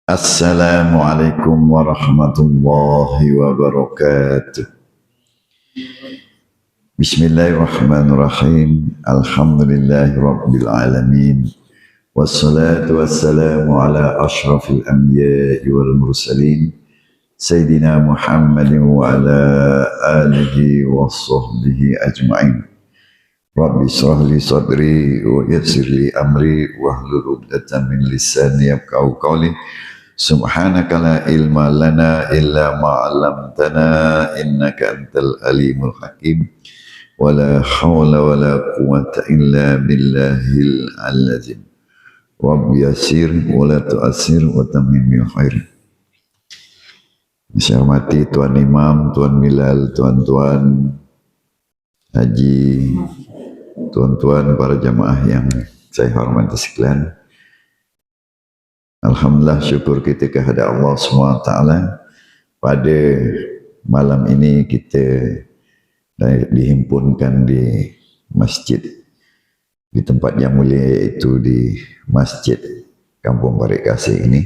Assalamualaikum warahmatullahi wabarakatuh. Bismillahirrahmanirrahim. Alhamdulillahi rabbil alamin. Wassalatu wassalamu ala ashrafil anbiya'i wal mursalin. Sayyidina Muhammadin wa ala alihi wa sahbihi ajma'in. Rabbi israh li sadri wa yassir li amri wahlul 'uqdatam min lisani yafqahu qawli. Subhanaka la ilma lana illa ma 'allamtana innaka antal alimul hakim. Wala haula wala quwwata illa billahil azim. Rabbi yassir wa la tu'assir wa tammim bil khair. Saya hormati Tuan Imam, Tuan Bilal, tuan-tuan haji, tuan-tuan para jamaah yang saya hormati sekalian. Alhamdulillah, syukur kita kepada Allah SWT. Pada malam ini kita dihimpunkan di masjid, di tempat yang mulia, yaitu di Masjid Kampung Parit Kasih ini.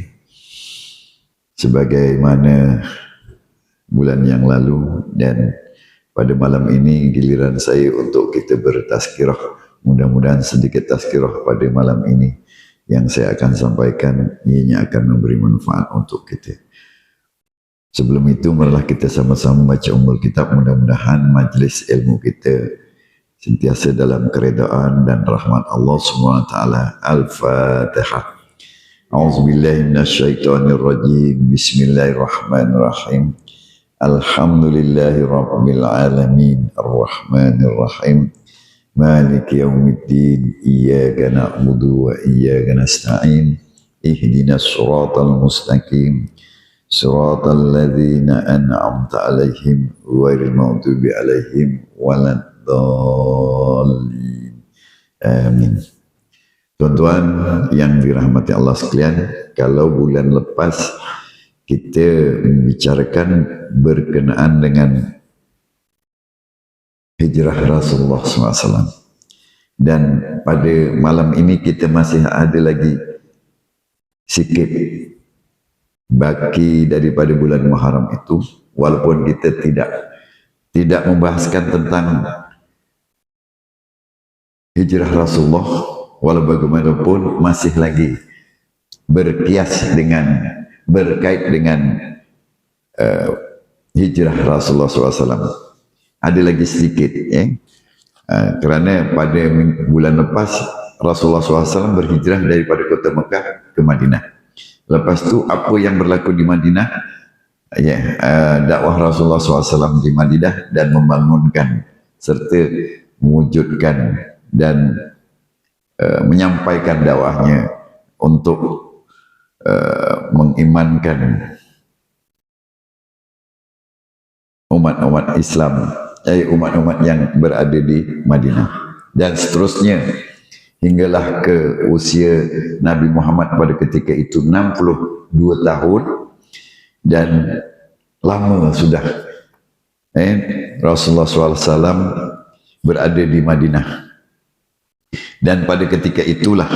Sebagaimana bulan yang lalu, dan pada malam ini giliran saya untuk kita bertazkirah. Mudah-mudahan sedikit tazkirah pada malam ini yang saya akan sampaikan, ianya akan memberi manfaat untuk kita. Sebelum itu, marilah kita sama-sama baca Ummul Kitab. Mudah-mudahan majlis ilmu kita sentiasa dalam keredaan dan rahmat Allah SWT. Al-Fatihah. A'udzubillahi minasyaitonirrajim. Bismillahirrahmanirrahim. Alhamdulillahi rabbil alamin. Ar-Rahmanirrahim. Maliki yaumiddin. Iyyaka na'budu wa iyyaka nasta'in. Ihdinas siratal mustaqim. Siratal ladzina an'amta 'alaihim ghairil maghdubi 'alaihim waladdallin. Amin. Tuan-tuan yang dirahmati Allah sekalian, kalau bulan lepas kita membicarakan berkenaan dengan hijrah Rasulullah SAW. Dan pada malam ini kita masih ada lagi sikit baki daripada bulan Muharram itu, walaupun kita tidak membahaskan tentang hijrah Rasulullah, walau bagaimanapun masih lagi berkait dengan hijrah Rasulullah SAW. Ada lagi sedikit, kerana pada bulan lepas Rasulullah SAW berhijrah daripada kota Mekah ke Madinah. Lepas tu apa yang berlaku di Madinah? Dakwah Rasulullah SAW di Madinah dan membangunkan serta mewujudkan dan menyampaikan dakwahnya untuk mengimankan umat-umat Islam, umat-umat yang berada di Madinah, dan seterusnya hinggalah ke usia Nabi Muhammad pada ketika itu 62 tahun, dan lama sudah Rasulullah SAW berada di Madinah. Dan pada ketika itulah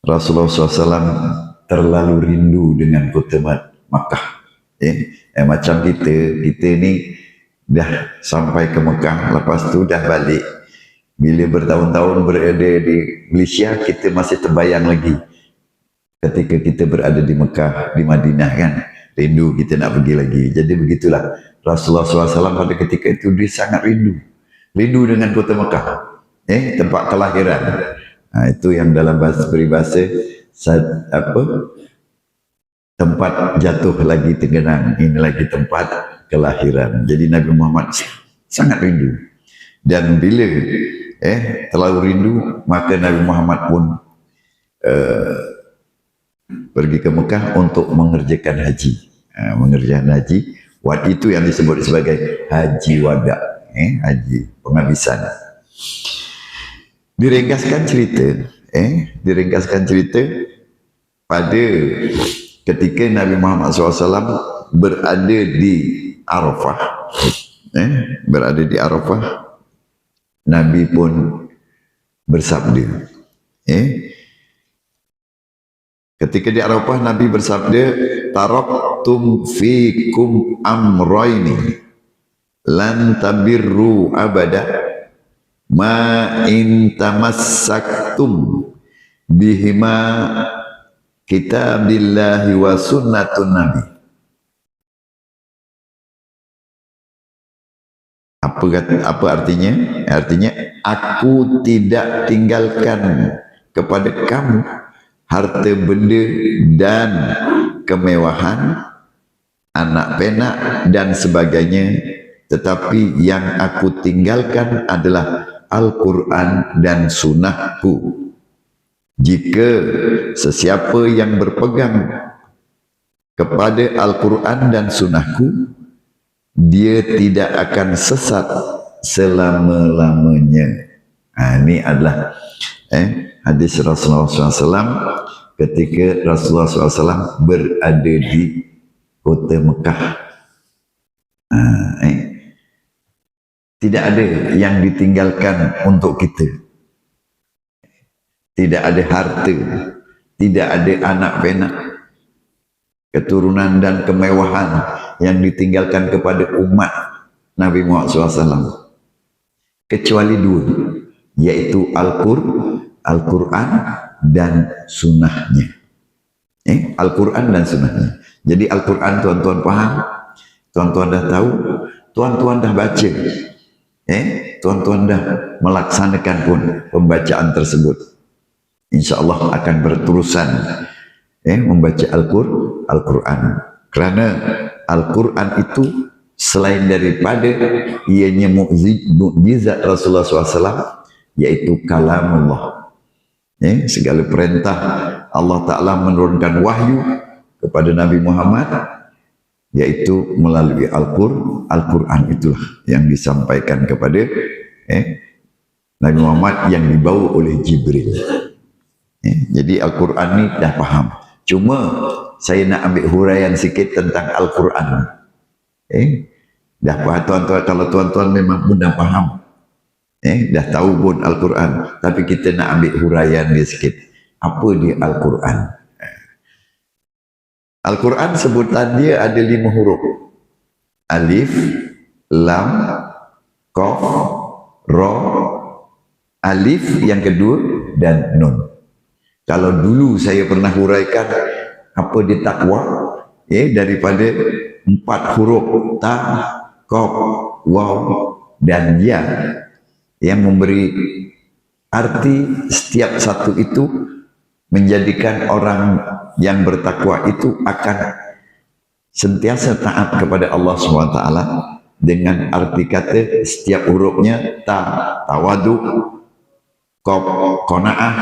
Rasulullah SAW terlalu rindu dengan kota Makkah. Macam kita ni dah sampai ke Mekah, lepas tu dah balik. Bila bertahun-tahun berada di Malaysia, kita masih terbayang lagi ketika kita berada di Mekah, di Madinah kan. Rindu kita nak pergi lagi. Jadi begitulah Rasulullah SAW pada ketika itu dia sangat rindu dengan kota Mekah, tempat kelahiran. Itu yang dalam bahasa peribahasa tempat jatuh lagi tenggelam, ini lagi tempat kelahiran. Jadi Nabi Muhammad sangat rindu. Dan bila terlalu rindu, maka Nabi Muhammad pun pergi ke Mekah untuk mengerjakan haji. Mengerjakan haji, waktu itu yang disebut sebagai haji wada, haji penghabisan. Diringkaskan cerita pada ketika Nabi Muhammad SAW berada di Arafah, Nabi pun bersabda, Ketika di Arafah Nabi bersabda, taraktum fikum amroini lan tabirru abada ma in tamassaktum bihima kitabillahi wa sunnatun nabi. Apa artinya? Artinya aku tidak tinggalkan kepada kamu harta benda dan kemewahan, anak penak dan sebagainya, tetapi yang aku tinggalkan adalah Al-Quran dan sunnahku. Jika sesiapa yang berpegang kepada Al-Quran dan sunnahku, dia tidak akan sesat selama-lamanya. Ini adalah hadis Rasulullah SAW ketika Rasulullah SAW berada di kota Mekah. Tidak ada yang ditinggalkan untuk kita. Tidak ada harta, tidak ada anak penak, keturunan dan kemewahan yang ditinggalkan kepada umat Nabi Muhammad SAW. Kecuali dua, yaitu Al-Quran dan sunnahnya. Al-Quran dan sunnahnya. Jadi Al-Quran tuan-tuan faham, tuan-tuan dah tahu, tuan-tuan dah baca, tuan-tuan dah melaksanakan pun pembacaan tersebut. InsyaAllah akan berterusan membaca Al-Quran. Kerana Al-Quran itu selain daripada ianya mukjizat Rasulullah SAW, yaitu kalamullah. Segala perintah Allah Ta'ala menurunkan wahyu kepada Nabi Muhammad, yaitu melalui Al-Quran itulah yang disampaikan kepada Nabi Muhammad yang dibawa oleh Jibril. Jadi Al-Quran ni dah faham. Cuma saya nak ambil huraian sikit tentang Al-Quran. Dah faham tuan-tuan, kalau tuan-tuan memang pun dah faham, dah tahu pun Al-Quran, tapi kita nak ambil huraian dia sikit. Apa dia Al-Quran? Al-Quran sebutan dia ada 5 huruf. Alif, Lam, Qaf, Ra, Alif yang kedua dan Nun. Kalau dulu saya pernah huraikan apa dia takwa, daripada 4 huruf ta, qaf, waw dan ya, yang memberi arti setiap satu itu menjadikan orang yang bertakwa itu akan sentiasa taat kepada Allah SWT, dengan arti kata setiap hurufnya ta, tawadu, qaf, qanaah,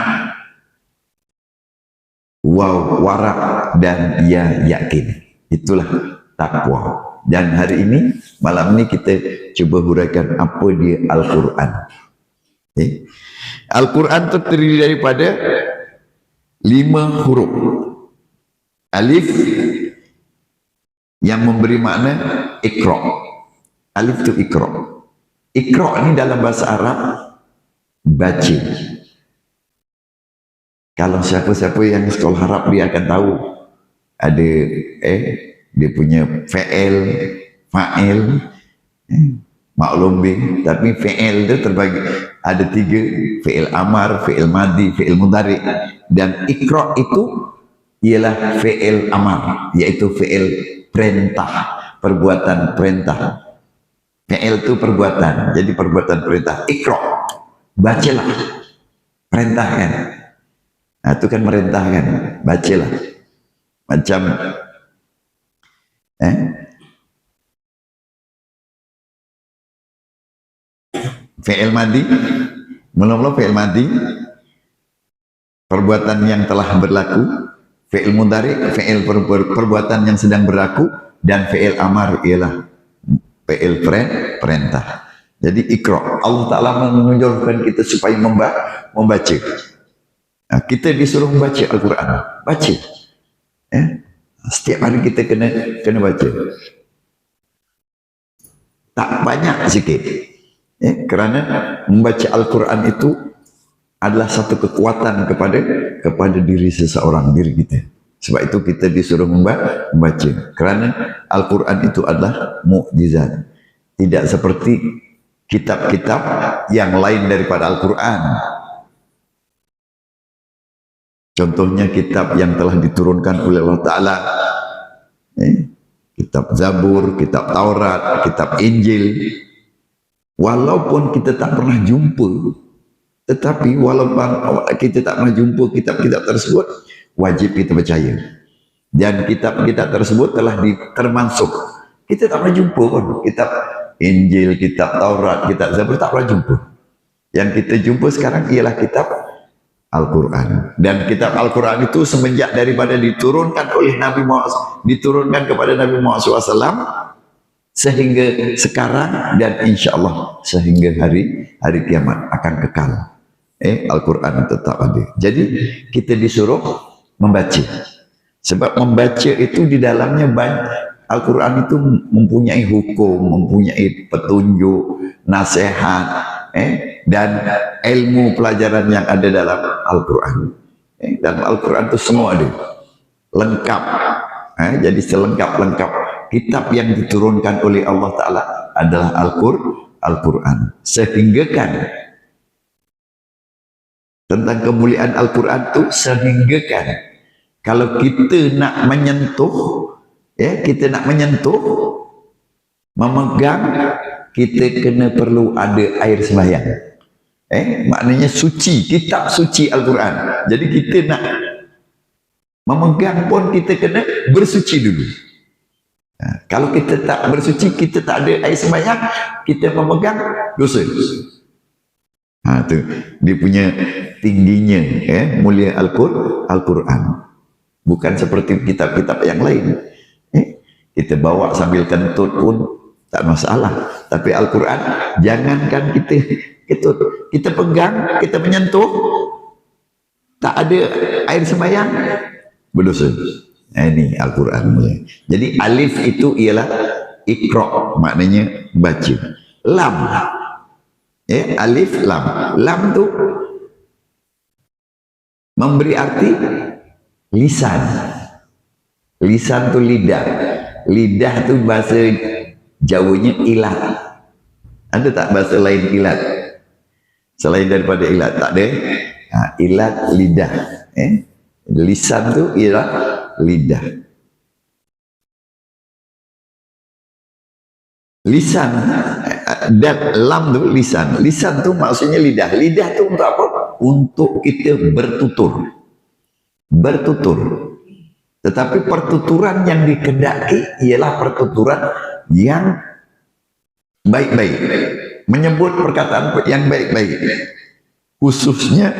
waw, warak dan ya, yakin. Itulah takwa. Dan hari ini, malam ini kita cuba huraikan apa dia Al-Quran. Al-Quran terdiri daripada 5 huruf. Alif yang memberi makna Iqra. Alif itu Iqra. Iqra ni dalam bahasa Arab baca. Kalau siapa-siapa yang sekolah Arab dia akan tahu ada dia punya fa'il, maklum bih, tapi fa'il itu terbagi ada 3, fa'il amar, fa'il madi, fa'il mudhari, dan Iqra itu ialah fa'il amar, yaitu fa'il perintah, perbuatan perintah. Fa'il itu perbuatan, jadi perbuatan perintah. Iqra, bacalah, perintahkan. Nah, itu kan merintahkan, bacalah. Macam fi'il madi, mula-mula fi'il madi, perbuatan yang telah berlaku. Fi'il mudhari, fi'il perbuatan yang sedang berlaku. Dan fi'il amar ialah fi'il perintah. Jadi Iqra, Allah Ta'ala menunjukkan kita supaya membaca. Nah, kita disuruh membaca Al-Quran, baca. Setiap hari kita kena baca. Tak banyak sikit. Kerana membaca Al-Quran itu adalah satu kekuatan kepada diri seseorang, diri kita. Sebab itu kita disuruh membaca. Kerana Al-Quran itu adalah mukjizat. Tidak seperti kitab-kitab yang lain daripada Al-Quran. Contohnya kitab yang telah diturunkan oleh Allah Ta'ala. Kitab Zabur, kitab Taurat, kitab Injil. Walaupun kita tak pernah jumpa, tetapi walaupun kita tak pernah jumpa kitab-kitab tersebut, wajib kita percaya. Dan kitab-kitab tersebut telah termasuk. Kita tak pernah jumpa pun. Kitab Injil, kitab Taurat, kitab Zabur tak pernah jumpa. Yang kita jumpa sekarang ialah kitab Al-Quran. Dan kitab Al-Quran itu semenjak daripada diturunkan oleh Nabi Muhammad, diturunkan kepada Nabi Muhammad SAW, sehingga sekarang dan insya Allah sehingga hari kiamat akan kekal. Al-Quran tetap ada. Jadi kita disuruh membaca. Sebab membaca itu di dalamnya banyak. Al-Quran itu mempunyai hukum, mempunyai petunjuk, nasihat, dan ilmu pelajaran yang ada dalam Al-Quran. Dalam Al-Quran itu semua ada. Lengkap. Jadi selengkap-lengkap. Kitab yang diturunkan oleh Allah Ta'ala adalah Al-Quran. Sehingga kan tentang kemuliaan Al-Quran itu, sehingga kan kalau kita nak menyentuh, kita nak menyentuh, memegang, kita kena perlu ada air sembahyang. Maknanya suci, kitab suci Al-Quran. Jadi kita nak memegang pun kita kena bersuci dulu. Kalau kita tak bersuci, kita tak ada air sembahyang, kita memegang, dosa. Tu dia punya tingginya, mulia Al-Quran. Bukan seperti kitab-kitab yang lain. Kita bawa sambil kentut pun tak masalah. Tapi Al-Quran, jangankan kita kentut, kita pegang, kita menyentuh, tak ada air sembahyang, berdosa. Ini Al-Quran. Jadi alif itu ialah Iqra, maknanya baca. Lam, alif lam. Lam tu memberi arti lisan. Lisan tu lidah. Lidah tu bahasa Jawanya ilat. Ada tak bahasa lain ilat selain daripada ilat? Tak ada. Ilat lidah. Lisan tu ialah lidah. Lisan dan lam tu lisan. Lisan tu maksudnya lidah. Lidah tu untuk apa? Untuk kita bertutur. Bertutur. Tetapi pertuturan yang dikehendaki ialah pertuturan yang baik-baik. Menyebut perkataan yang baik-baik. Khususnya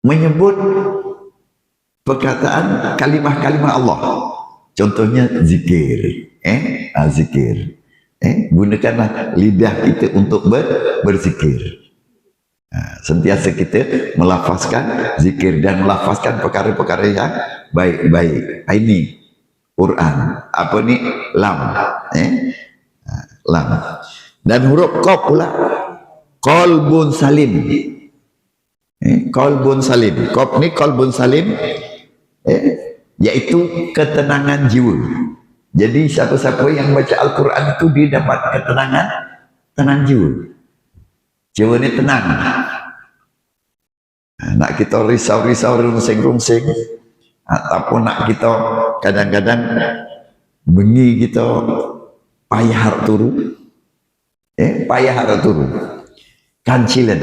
menyebut perkataan kalimah-kalimah Allah. Contohnya zikir. Zikir. Gunakanlah lidah kita untuk berzikir. Sentiasa kita melafazkan zikir dan melafazkan perkara-perkara yang baik-baik. Ini Quran. Apa ni? Lam. Lam. Dan huruf qaf pula. Qalbun salim. Qalbun salim. Qaf ni qalbun salim. Iaitu ketenangan jiwa. Jadi siapa-siapa yang baca Al-Quran itu dia dapat ketenangan, tenang jiwa. Jiwa ni tenang. Nak kita risau-risau, rungsing-rungsing, ataupun nak kita kadang-kadang bengi kita payah harap turu. Payah harap turu. Kancilan.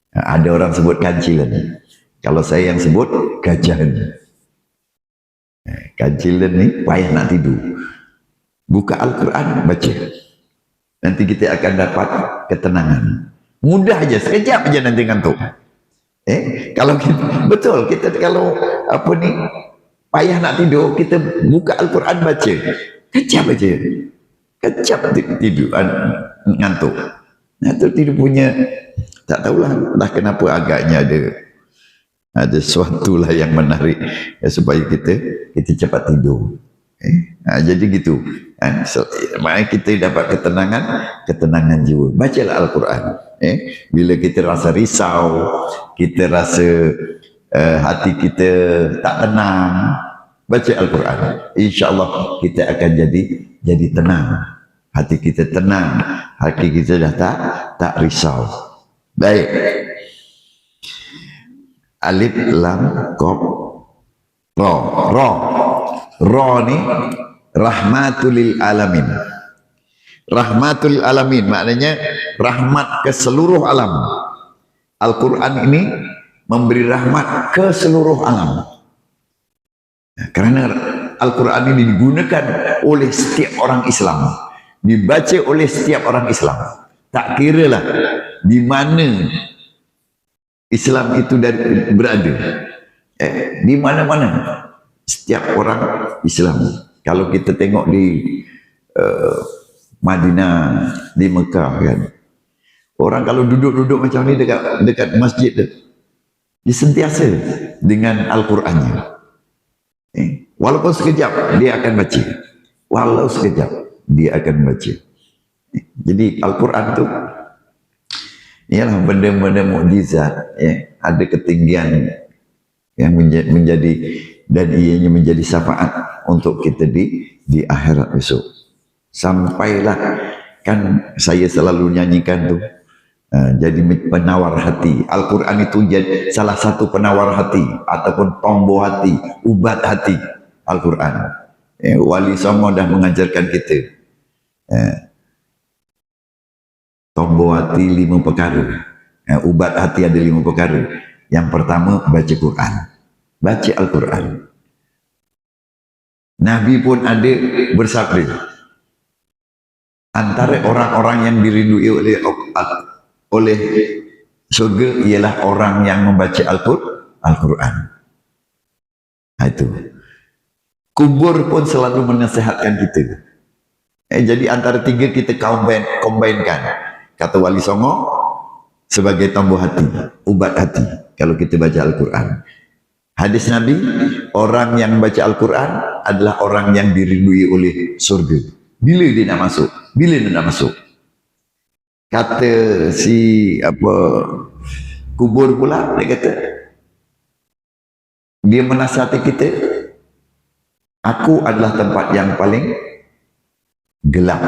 Ada orang sebut kancilan. Kalau saya yang sebut gajahan. Kancilan ni payah nak tidur. Buka Al-Quran, baca. Nanti kita akan dapat ketenangan. Mudah aja, sekejap aja nanti ngantuk. Kalau kita, betul, kita kalau apa ni payah nak tidur, kita buka Al-Quran baca. Kejap aja. Kejap tidur, ngantuk. Itu tidur punya, tak tahulah dah kenapa agaknya ada sesuatu lah yang menarik supaya kita cepat tidur. Jadi gitu. Maknanya kita dapat ketenangan jiwa. Bacalah Al-Quran. Bila kita rasa risau, kita rasa hati kita tak tenang, baca Al-Quran. InsyaAllah kita akan jadi tenang. Hati kita tenang, hati kita dah tak risau. Baik. Alif lam qaf ra. Ra ni rahmatul lil alamin. Rahmatul lil alamin maknanya rahmat ke seluruh alam. Al-Quran ini memberi rahmat ke seluruh alam. Kerana Al-Quran ini digunakan oleh setiap orang Islam, dibaca oleh setiap orang Islam. Tak kiralah di mana Islam itu berada, di mana-mana setiap orang Islam. Kalau kita tengok di Madinah, di Mekah kan, orang kalau duduk-duduk macam ni dekat masjid tu, dia sentiasa dengan Al-Qurannya. Walaupun sekejap dia akan baca, walau sekejap dia akan baca. Jadi Al-Quran tu ialah benda-benda mukjizat, ada ketinggian yang menjadi dan ianya menjadi syafaat untuk kita di akhirat besok. Sampailah, kan saya selalu nyanyikan tu, jadi penawar hati. Al-Quran itu jadi salah satu penawar hati ataupun tombol hati, ubat hati. Al-Quran, Wali Songo dah mengajarkan kita, tombol hati 5 perkara, ubat hati ada 5 perkara. Yang pertama, baca Quran, baca Al-Quran. Nabi pun ada bersabda, antara orang-orang yang dirindui oleh surga ialah orang yang membaca Al-Quran. Itu. Kubur pun selalu menasihatkan kita. Jadi antara 3 kita combine-kan. Kata Wali Songo, sebagai tombol hati, ubat hati kalau kita baca Al-Quran. Hadis Nabi, orang yang baca Al-Quran adalah orang yang dirindui oleh surga. Bila dia nak masuk? Bila dia nak masuk? Kata si kubur pula, dia kata, dia menasihati kita, aku adalah tempat yang paling gelap,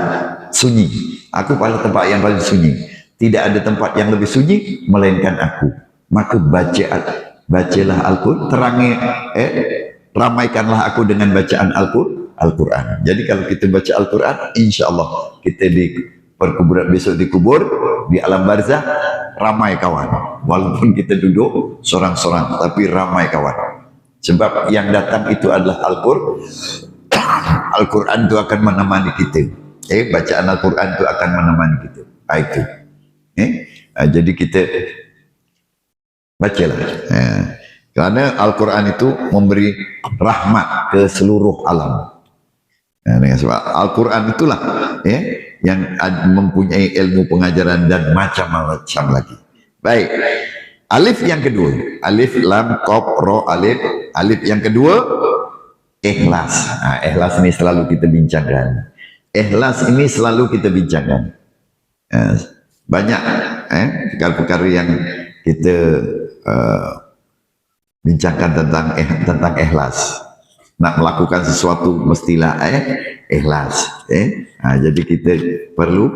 sunyi. Aku adalah tempat yang paling sunyi. Tidak ada tempat yang lebih sunyi melainkan aku. Maka bacalah Al-Quran, ramaikanlah aku dengan bacaan Al-Quran. Jadi kalau kita baca Al-Quran, insya-Allah kita di perkuburan besok dikubur di alam barzah ramai kawan. Walaupun kita duduk sorang-sorang, tapi ramai kawan. Sebab yang datang itu adalah Al-Quran. Al-Quran itu akan menemani kita. Bacaan Al-Quran itu akan menemani kita. Itu. Jadi kita bacalah. Kerana Al-Quran itu memberi rahmat ke seluruh alam. Dengan sebab Al-Quran itulah yang mempunyai ilmu pengajaran dan macam-macam lagi. Baik. Alif yang kedua. Alif, lam, qaf, ra, alif. Alif yang kedua, ikhlas. Ikhlas ini selalu kita bincangkan. Ikhlas ini selalu kita bincangkan. Banyak perkara-perkara yang kita bincangkan tentang ikhlas. Nak melakukan sesuatu mestilah ikhlas. Jadi kita perlu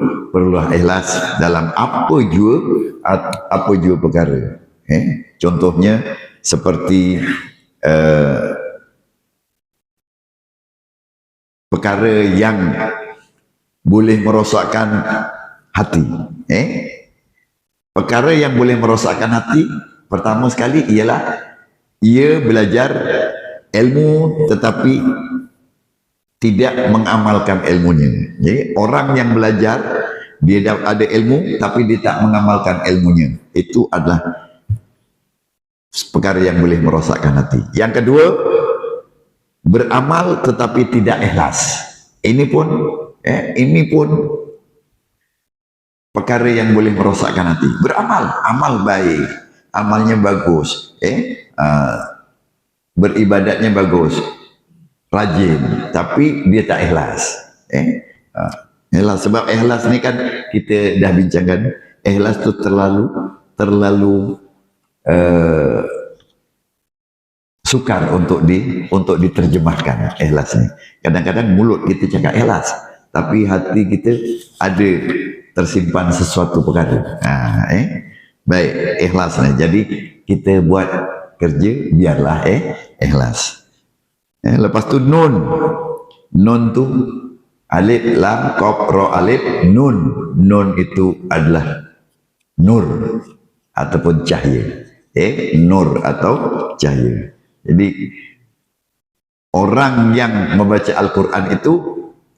ikhlas dalam apa jua perkara. Contohnya seperti perkara yang boleh merosakkan hati. Perkara yang boleh merosakkan hati, pertama sekali ialah ia belajar ilmu tetapi tidak mengamalkan ilmunya. Jadi orang yang belajar, dia ada ilmu tapi dia tak mengamalkan ilmunya, itu adalah perkara yang boleh merosakkan hati. Yang kedua, beramal tetapi tidak ikhlas. Ini pun perkara yang boleh merosakkan hati. Beramal, amal baik, amalnya bagus, beribadatnya bagus, rajin, tapi dia tak ikhlas. Ikhlas, sebab ikhlas ni kan kita dah bincangkan, ikhlas tu terlalu sukar untuk diterjemahkan ikhlas ni. Kadang-kadang mulut kita cakap ikhlas, tapi hati kita ada tersimpan sesuatu perkara. Baik, ikhlas ni. Jadi kita buat kerja biarlah ikhlas. Lepas tu nun. Nun tu alif lam qaf ra alif nun. Nun itu adalah nur ataupun cahaya. Nur atau cahaya. Jadi orang yang membaca Al-Quran itu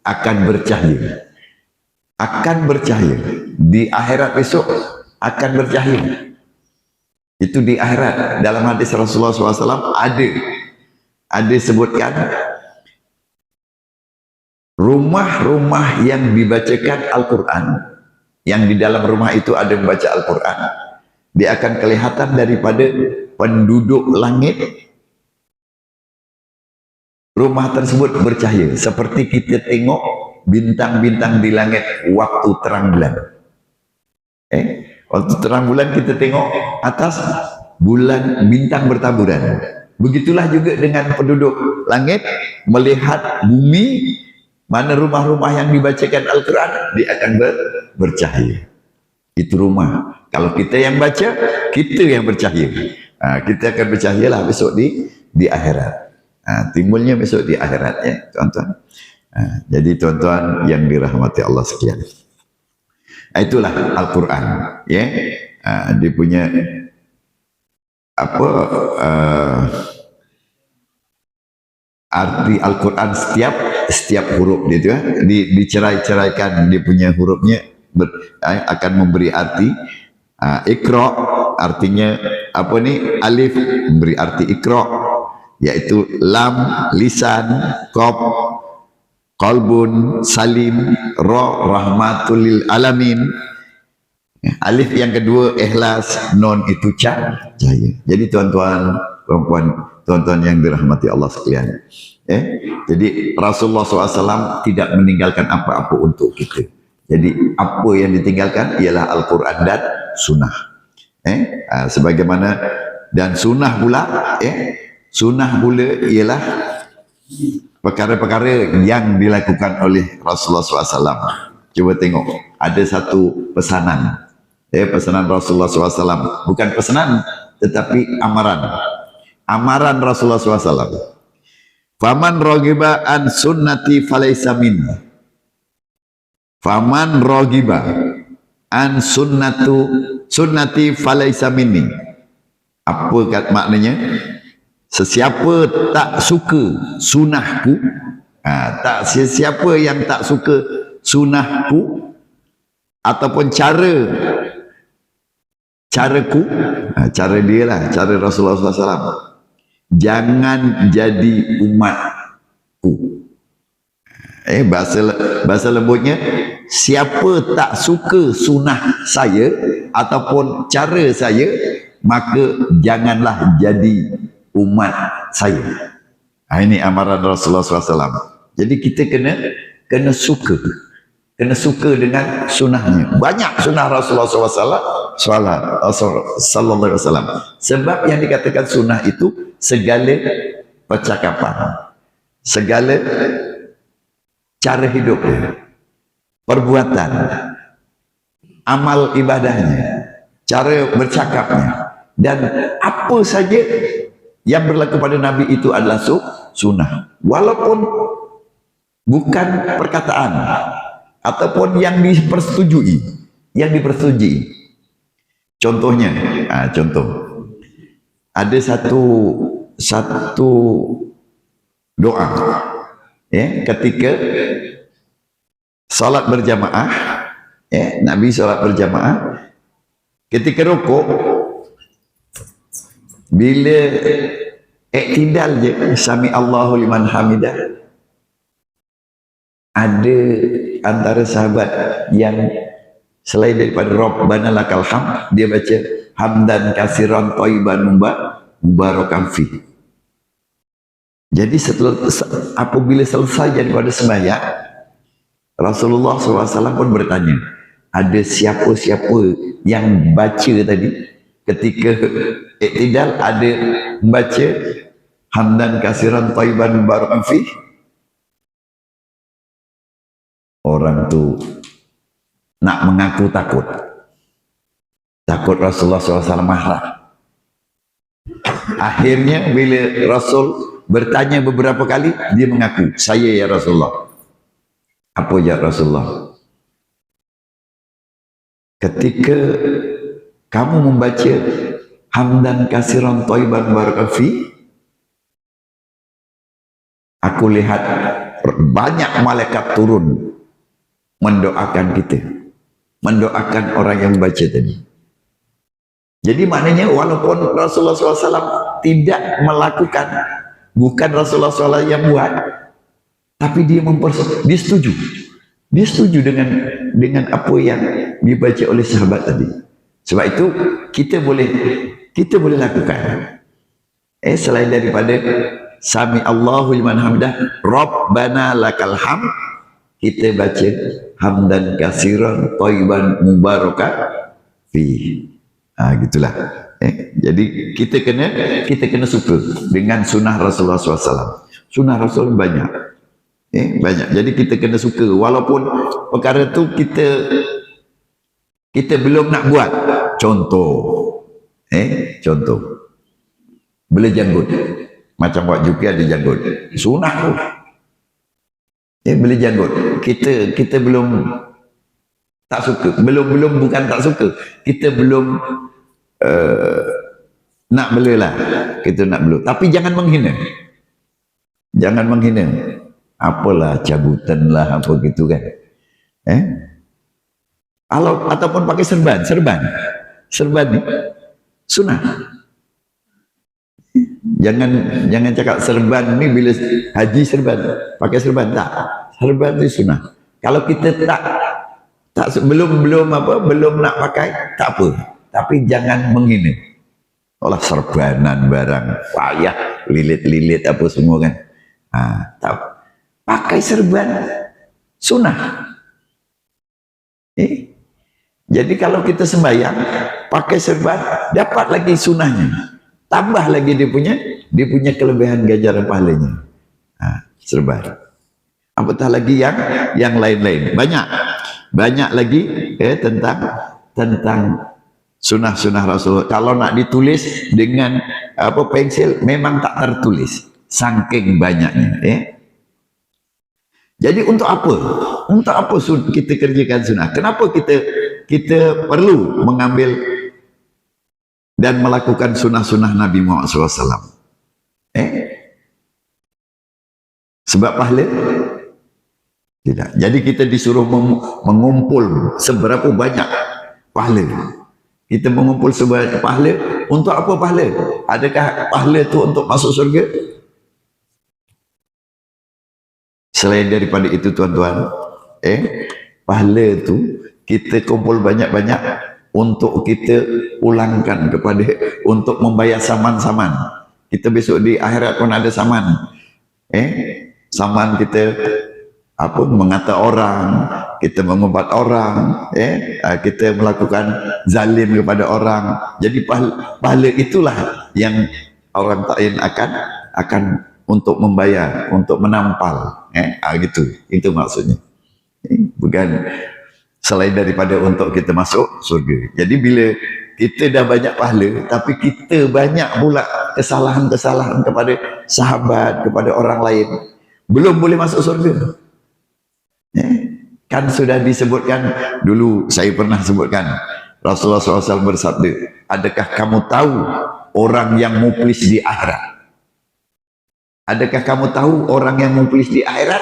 akan bercahaya. Akan bercahaya. Di akhirat besok akan bercahaya. Itu di akhirat. Dalam hadis Rasulullah SAW ada sebutkan rumah-rumah yang dibacakan Al-Quran, yang di dalam rumah itu ada membaca Al-Quran, dia akan kelihatan daripada penduduk langit. Rumah tersebut bercahaya seperti kita tengok bintang-bintang di langit waktu terang bulan. Waktu terang bulan kita tengok atas bulan bintang bertaburan. Begitulah juga dengan penduduk langit melihat bumi, mana rumah-rumah yang dibacakan Al-Quran, dia akan bercahaya. Itu rumah. Kalau kita yang baca, kita yang bercahaya. Kita akan bercahayalah besok di akhirat. Timbulnya besok di akhirat, ya tuan-tuan. Jadi tuan-tuan yang dirahmati Allah sekalian, itulah Al-Quran, ya. Dia punya arti Al-Quran, setiap huruf dia tu dicerai-ceraikan, dia punya hurufnya akan memberi arti. Iqra artinya apa ni? Alif memberi arti Iqra, yaitu lam lisan, qaf qalbun salim, ra rahmatul lil alamin. Alif yang kedua ikhlas, nun itu cahaya. Jadi tuan-tuan, perempuan, tuan-tuan yang dirahmati Allah sekalian, jadi Rasulullah SAW tidak meninggalkan apa-apa untuk kita. Jadi apa yang ditinggalkan ialah Al-Quran dan Sunnah. Sebagaimana dan Sunnah pula, Sunnah pula ialah perkara-perkara yang dilakukan oleh Rasulullah SAW. Cuba tengok, ada satu pesanan. Pesanan Rasulullah SAW. Bukan pesanan, tetapi amaran. Amaran Rasulullah SAW. Faman rogiba an sunnati falaysa minni. Faman rogiba an sunnati falaysa minni. Apa kat maknanya? Sesiapa tak suka sunnahku, sesiapa yang tak suka sunnahku ataupun caraku, cara dia lah, cara Rasulullah SAW, jangan jadi umatku. Bahasa lembutnya, siapa tak suka sunnah saya ataupun cara saya, maka janganlah jadi umat saya. Ini amaran Rasulullah SAW. Jadi kita kena suka dengan sunnahnya. Banyak sunnah Rasulullah SAW. Sebab yang dikatakan sunnah itu segala percakapan, segala cara hidup, perbuatan, amal ibadahnya, cara bercakapnya, dan apa saja yang berlaku pada Nabi itu adalah sunnah. Walaupun bukan perkataan ataupun yang dipersetujui. Contohnya, contoh. Ada satu doa, ketika salat berjamaah, Nabi salat berjamaah, ketika rukuk, bila iktidal je, sami Allahu liman hamidah, ada antara sahabat yang selain daripada Rabbana lakal hamd, dia baca hamdan kasiran thayyiban mubarakan fi. Jadi apabila selesai daripada sembahyang, Rasulullah SAW pun bertanya, ada siapa-siapa yang baca tadi ketika iktidal, ada membaca hamdan kasiran thayyiban mubarakan fi? Orang tu nak mengaku takut. Takut Rasulullah SAW marah. Akhirnya bila Rasul bertanya beberapa kali, dia mengaku, saya ya Rasulullah. Apa jawab Rasulullah? Ketika kamu membaca hamdan kasiran thayyiban mubarakan fi, aku lihat banyak malaikat turun mendoakan kita, mendoakan orang yang membaca tadi. Jadi maknanya walaupun Rasulullah SAW tidak melakukan, bukan Rasulullah SAW yang buat, tapi dia dia setuju. Dia setuju dengan apa yang dibaca oleh sahabat tadi. Sebab itu kita boleh lakukan. Selain daripada Sami Allahu liman hamidah, Rabbana lakal hamd, kita baca hamdan kasiran thayyiban mubarakan fi. Gitulah. Jadi kita kena suka dengan sunnah Rasulullah SAW. Sunnah Rasul banyak. Banyak. Jadi kita kena suka walaupun perkara tu kita belum nak buat. Contoh. Contoh. Bela janggut. Macam buat juga ada janggut. Sunnah tu. Bela janggut. Kita belum tak suka. Belum bukan tak suka. Kita belum nak bela lah. Kita nak bela. Tapi jangan menghina. Jangan menghina. Apalah cabutan lah apa gitu kan. Ataupun pakai serban ni sunnah. Jangan cakap serban ni bila haji serban, pakai serban tak. Serban ni sunnah. Kalau kita belum nak pakai, tak apa. Tapi jangan menghina. Olah serbanan barang payah, lilit-lilit apa semua kan. Tak. Pakai serban sunnah. Jadi kalau kita sembahyang pakai serban, dapat lagi sunnahnya. Tambah lagi dia punya kelebihan ganjaran pahalanya. Serban. Apatah lagi yang lain-lain. Banyak lagi tentang sunnah-sunnah Rasul. Kalau nak ditulis dengan pensil memang tak tertulis. Saking banyaknya. Jadi untuk apa? Untuk apa kita kerjakan sunnah? Kenapa kita perlu mengambil dan melakukan sunnah-sunnah Nabi Muhammad SAW? Sebab pahala? Tidak. Jadi kita disuruh mengumpul seberapa banyak pahala. Kita mengumpul seberapa pahala. Untuk apa pahala? Adakah pahala itu untuk masuk surga? Selain daripada itu tuan-tuan, pahala itu kita kumpul banyak-banyak untuk kita ulangkan untuk membayar saman-saman. Kita besok di akhirat pun ada saman. Saman kita mengata orang, kita mengubat orang, kita melakukan zalim kepada orang. Jadi pahala itulah yang orang lain akan untuk membayar, untuk menampal. Gitu. Itu maksudnya. Bukan selain daripada untuk kita masuk surga. Jadi bila kita dah banyak pahala, tapi kita banyak pula kesalahan-kesalahan kepada sahabat, kepada orang lain, belum boleh masuk surga. Kan sudah disebutkan dulu, saya pernah sebutkan, Rasulullah SAW bersabda, adakah kamu tahu orang yang muflis di akhirat? Adakah kamu tahu orang yang muflis di akhirat?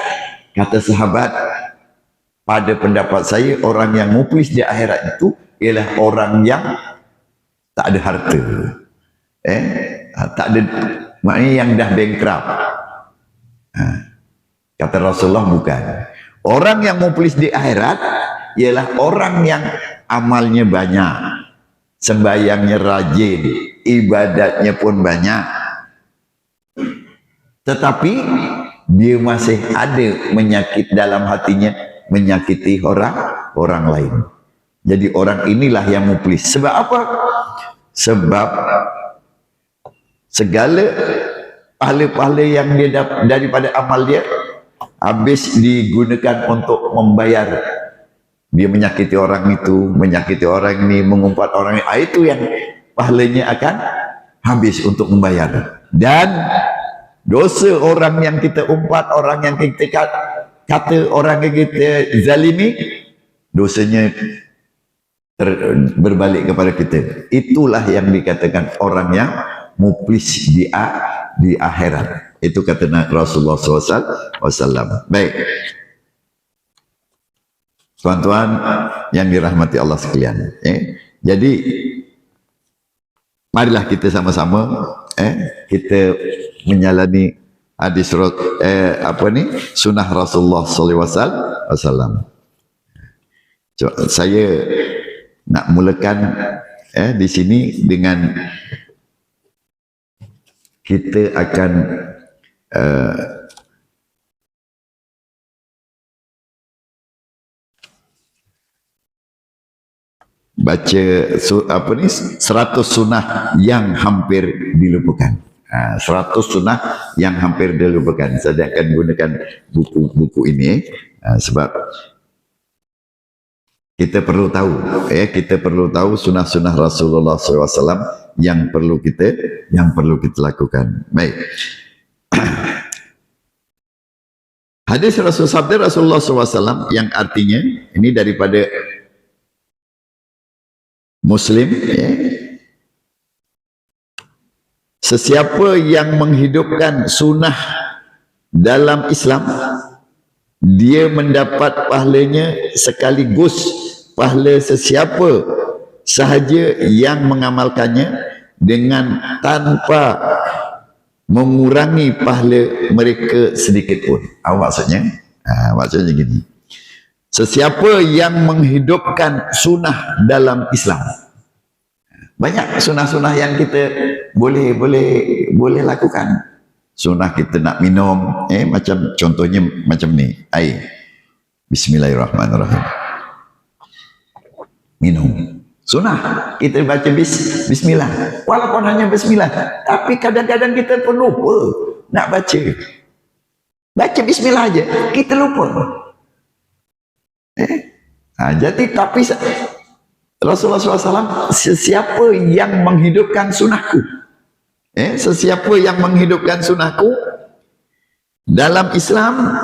Kata sahabat, pada pendapat saya orang yang muflis di akhirat itu ialah orang yang tak ada harta. Tak ada, maknanya yang dah bankrupt. Kata Rasulullah bukan. Orang yang muflis di akhirat ialah orang yang amalnya banyak, sembahyangnya rajin, ibadatnya pun banyak. Tetapi dia masih ada penyakit dalam hatinya, menyakiti orang lain. Jadi orang inilah yang muflis. Sebab apa? Sebab segala pahala-pahala yang dia dapat daripada amal dia habis digunakan untuk membayar. Dia menyakiti orang itu, menyakiti orang ini, mengumpat orang ini. Itu yang pahalanya akan habis untuk membayar. Dan dosa orang yang kita umpat, orang yang kita kata, orang yang kita zalimi, dosanya berbalik kepada kita. Itulah yang dikatakan orang yang muflis di akhirat. Itu kata Rasulullah SAW. Baik, tuan-tuan yang dirahmati Allah sekalian. Jadi marilah kita sama-sama kita menyalani hadis sunnah Rasulullah SAW. Saya nak mulakan di sini dengan kita akan baca 100 sunnah yang hampir dilupakan. 100 sunnah yang hampir dilupakan. Saya akan gunakan buku ini sebab kita perlu tahu sunnah-sunnah Rasulullah SAW yang perlu kita lakukan. Baik. Hadis Rasulullah SAW yang artinya ini daripada Muslim. Sesiapa yang menghidupkan sunnah dalam Islam, dia mendapat pahalanya sekaligus pahala sesiapa sahaja yang mengamalkannya dengan tanpa mengurangi pahala mereka sedikit pun. Maksudnya gini. Sesiapa yang menghidupkan sunnah dalam Islam. Banyak sunnah-sunnah yang kita boleh lakukan. Sunnah kita nak minum, macam contohnya macam ni, air. Bismillahirrahmanirrahim. Minum. Sunnah kita baca bismillah. Walaupun hanya bismillah, tapi kadang-kadang kita pun lupa nak baca. Baca bismillah aja, kita lupa. Jadi tapi Rasulullah SAW, sesiapa yang menghidupkan sunnahku, sesiapa yang menghidupkan sunnahku dalam Islam,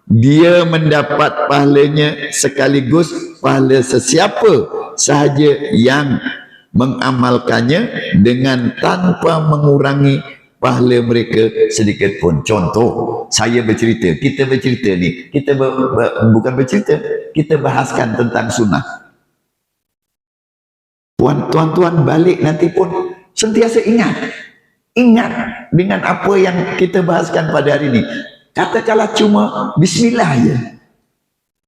dia mendapat pahalanya sekaligus pahala sesiapa sahaja yang mengamalkannya dengan tanpa mengurangi pahala mereka sedikit pun. Contoh, saya bercerita, kita bercerita ni, kita bukan bercerita, kita bahaskan tentang sunnah. Tuan-tuan balik nanti pun sentiasa ingat dengan apa yang kita bahaskan pada hari ini. Katakanlah cuma bismillah je.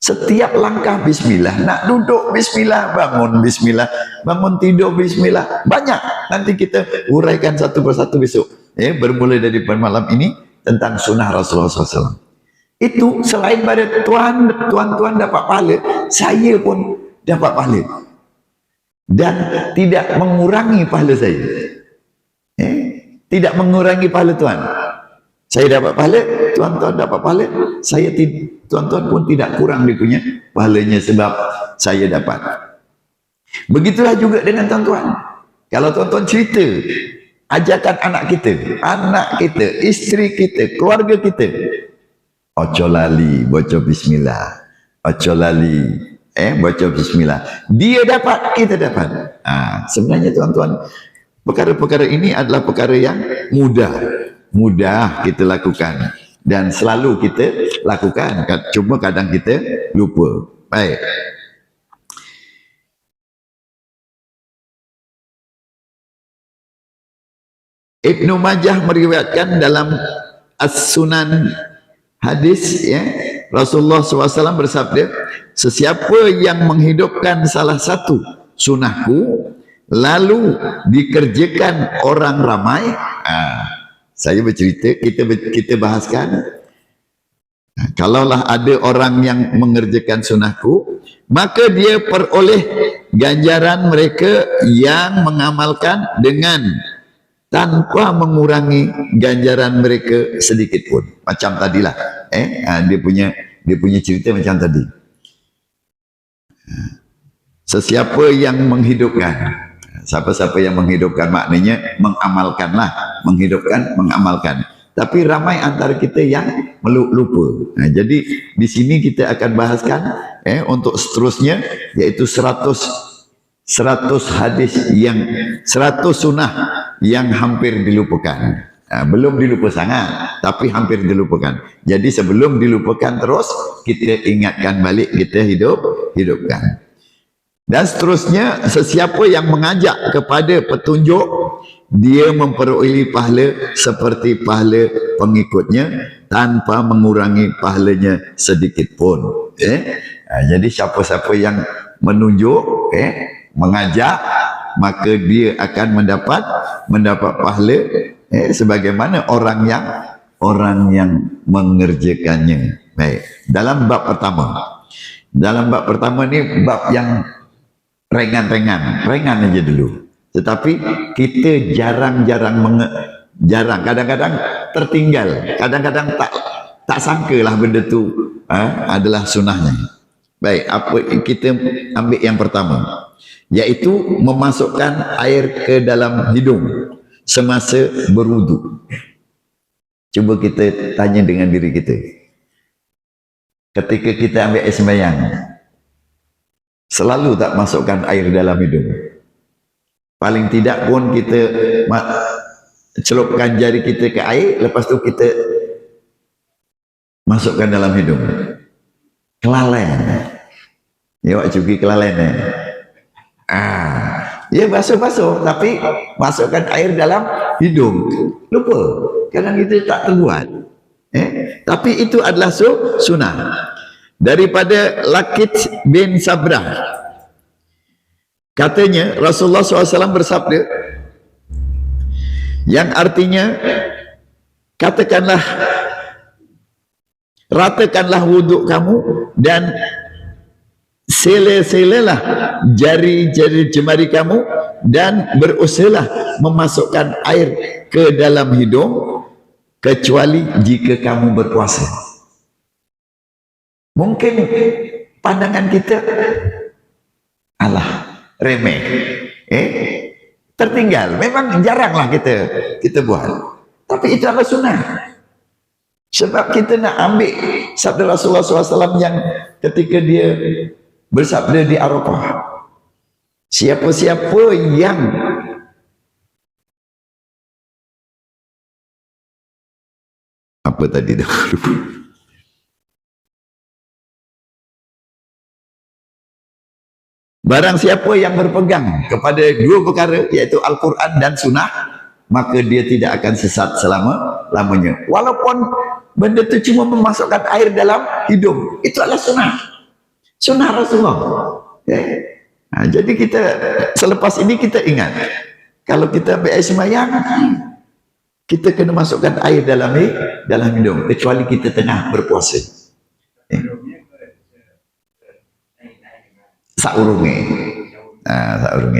Setiap langkah bismillah, nak duduk bismillah, bangun bismillah, bangun tidur bismillah. Banyak nanti kita uraikan satu persatu besok. Bermula dari malam ini tentang sunnah Rasulullah SAW. Itu selain pada tuan-tuan dapat pahala, saya pun dapat pahala. Dan tidak mengurangi pahala saya. Tidak mengurangi pahala tuan. Saya dapat pahala, tuan-tuan dapat pahala, tuan-tuan pun tidak kurang dia punya pahalanya sebab saya dapat. Begitulah juga dengan tuan-tuan. Kalau tuan-tuan cerita, ajarkan anak kita, isteri kita, keluarga kita, ojo lali baca bismillah, ojo lali baca bismillah. Dia dapat, kita dapat. Sebenarnya tuan-tuan, perkara-perkara ini adalah perkara yang mudah kita lakukan dan selalu kita lakukan, cuma kadang kita lupa. Baik. Ibnu Majah meriwayatkan dalam As-Sunan hadis, Rasulullah SAW bersabda, sesiapa yang menghidupkan salah satu sunnahku lalu dikerjakan orang ramai, saya bercerita, kita bahaskan Kalaulah ada orang yang mengerjakan sunnahku, maka dia peroleh ganjaran mereka yang mengamalkan dengan tanpa mengurangi ganjaran mereka sedikit pun. Macam tadilah, dia punya cerita macam tadi. Sesiapa yang menghidupkan, siapa-siapa yang menghidupkan maknanya mengamalkanlah, menghidupkan, mengamalkan. Tapi ramai antara kita yang lupa. Jadi di sini kita akan bahaskan untuk seterusnya, yaitu 100 hadis yang 100 sunnah yang hampir dilupakan. Belum dilupa sangat, tapi hampir dilupakan. Jadi sebelum dilupakan terus, kita ingatkan balik, kita hidupkan. Dan seterusnya, sesiapa yang mengajak kepada petunjuk, dia memperoleh pahala seperti pahala pengikutnya tanpa mengurangi pahalanya sedikit pun. Jadi siapa-siapa yang menunjuk, mengajak, maka dia akan mendapat pahala sebagaimana orang yang mengerjakannya. Baik, dalam bab pertama ni bab yang ringan aja dulu. Tetapi kita jarang-jarang kadang-kadang tertinggal, kadang-kadang tak sangkalah benda tu adalah sunnahnya. Baik, apa kita ambil yang pertama, yaitu memasukkan air ke dalam hidung semasa berwudu. Cuba kita tanya dengan diri kita. Ketika kita ambil air sembahyang, selalu tak masukkan air dalam hidung. Paling tidak pun kita celupkan jari kita ke air, lepas tu kita masukkan dalam hidung. Kelalen. Ya, awak cuki kelalen. Ya basuh-basuh, tapi masukkan air dalam hidung. Lupa. Kadang kita tak terbuat. Tapi itu adalah sunnah. Daripada Lakit bin Sabrah, katanya Rasulullah SAW bersabda, yang artinya, ratakanlah wuduk kamu dan sela-selalah jari-jari jemari kamu dan berusahalah memasukkan air ke dalam hidung kecuali jika kamu berpuasa. Mungkin pandangan kita, alah, remeh, tertinggal. Memang jaranglah kita buat. Tapi itu adalah sunnah. Sebab kita nak ambil sabda Rasulullah SAW yang ketika dia bersabda di Arafah, siapa-siapa yang apa tadi dah lupa. Barang siapa yang berpegang kepada dua perkara, yaitu Al-Quran dan Sunnah, maka dia tidak akan sesat selama-lamanya. Walaupun benda itu cuma memasukkan air dalam hidung, itu adalah sunnah. Sunnah Rasulullah. Jadi kita selepas ini kita ingat, kalau kita ambil air sembahyang, kita kena masukkan air dalam hidung, kecuali kita tengah berpuasa. Saurunge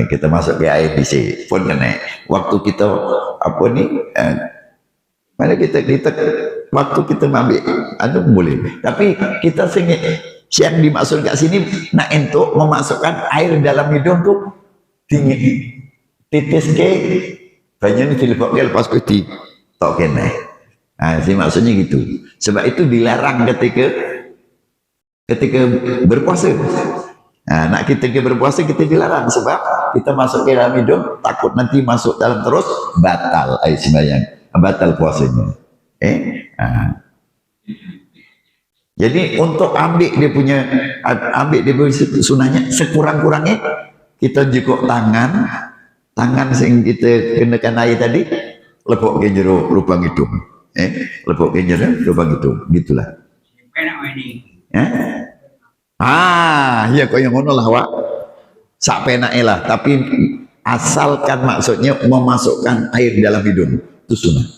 kita masuk ke air bisi pun kena. Waktu kita mana kita waktu kita ambil boleh. Tapi kita yang dimaksud kat sini nak entuk memasukkan air dalam hidung tu tinggi titis ke banyak ni telepon ke lepas kuti tak kena. Si maksudnya gitu. Sebab itu dilarang ketika berpuasa. Nak kita berpuasa kita dilarang sebab kita masuk ke dalam hidung takut nanti masuk dalam terus batal air sembahyang, batal puasanya. Jadi untuk ambil dia punya sunahnya sekurang-kurangnya kita jukuk tangan yang kita kenakan air tadi lepuk ke jero lubang hidung. Lepuk ke jero lubang hidung, gitulah. Ya kau yang ngono lah wak. Sak penake lah, tapi asalkan maksudnya memasukkan air dalam hidung itu sunnah.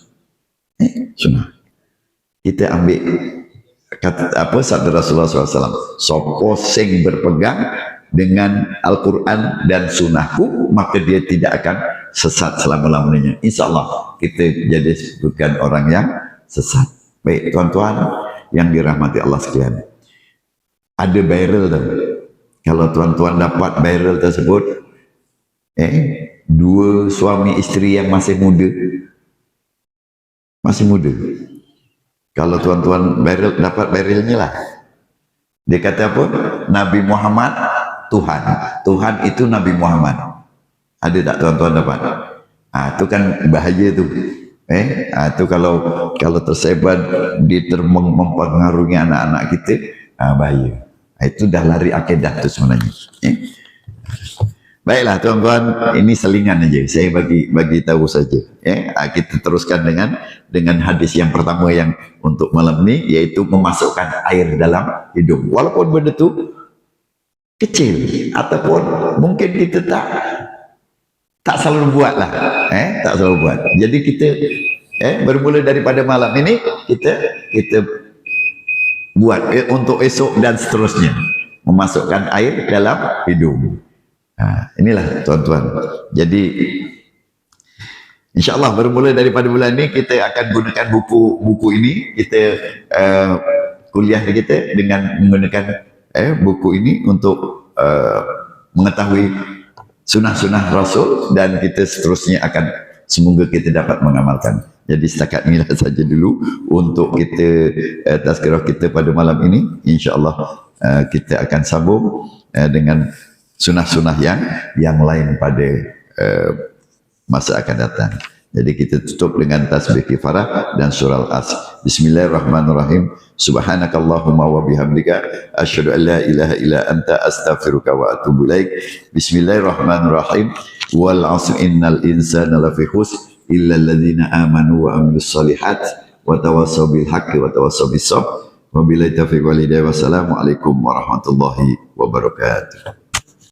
Sunnah. Kita ambil Kata apa sabda Rasulullah SAW, sopo sing berpegang dengan Al-Quran dan Sunnahku, maka dia tidak akan sesat selama-lamanya. Insya Allah kita jadi bukan orang yang sesat. Baik tuan-tuan yang dirahmati Allah sekalian, ada viral tuh. Kalau tuan-tuan dapat viral tersebut, dua suami istri yang masih muda, kalau tuan-tuan viral, dapat viralnya lah. Dia kata apa? Nabi Muhammad Tuhan, Tuhan itu Nabi Muhammad. Ada tak tuan-tuan dapat? Itu kan bahaya tu. Itu kalau tersebar, dia mempengaruhi anak-anak kita, bahaya. Itu dah lari akidah tu sebenarnya. Baiklah tuan-tuan, ini selingan aja. Saya bagi tahu saja. Kita teruskan dengan hadis yang pertama yang untuk malam ini, yaitu memasukkan air dalam hidung. Walaupun benda tu kecil, ataupun mungkin kita tak selalu buat lah. Tak selalu buat. Jadi kita bermula daripada malam ini, kita buat untuk esok dan seterusnya. Memasukkan air dalam hidung. Inilah tuan-tuan. Jadi insyaAllah bermula daripada bulan ini kita akan gunakan buku ini. Kita kuliah kita dengan menggunakan buku ini untuk mengetahui sunnah-sunnah Rasul, dan kita seterusnya akan semoga kita dapat mengamalkan. Jadi setakat inilah saja dulu untuk kita tazkirah kita pada malam ini. InsyaAllah kita akan sambung dengan sunnah-sunnah yang lain pada masa akan datang. Jadi kita tutup dengan tasbih kifarah dan surah Al-Asr. Bismillahirrahmanirrahim. Subhanakallahumma wa bihamdika asyhadu an la ilaha illa anta astaghfiruka wa atubu ilaik. Bismillahirrahmanirrahim. Wal 'asr innal insana lafi khusr illa alladhina amanu wa amilus solihat wa tawassaw bil haqqi wa tawassaw bis sabr. Wabillahi taufiq wal hidayah. Wassalamu alaikum warahmatullahi wabarakatuh.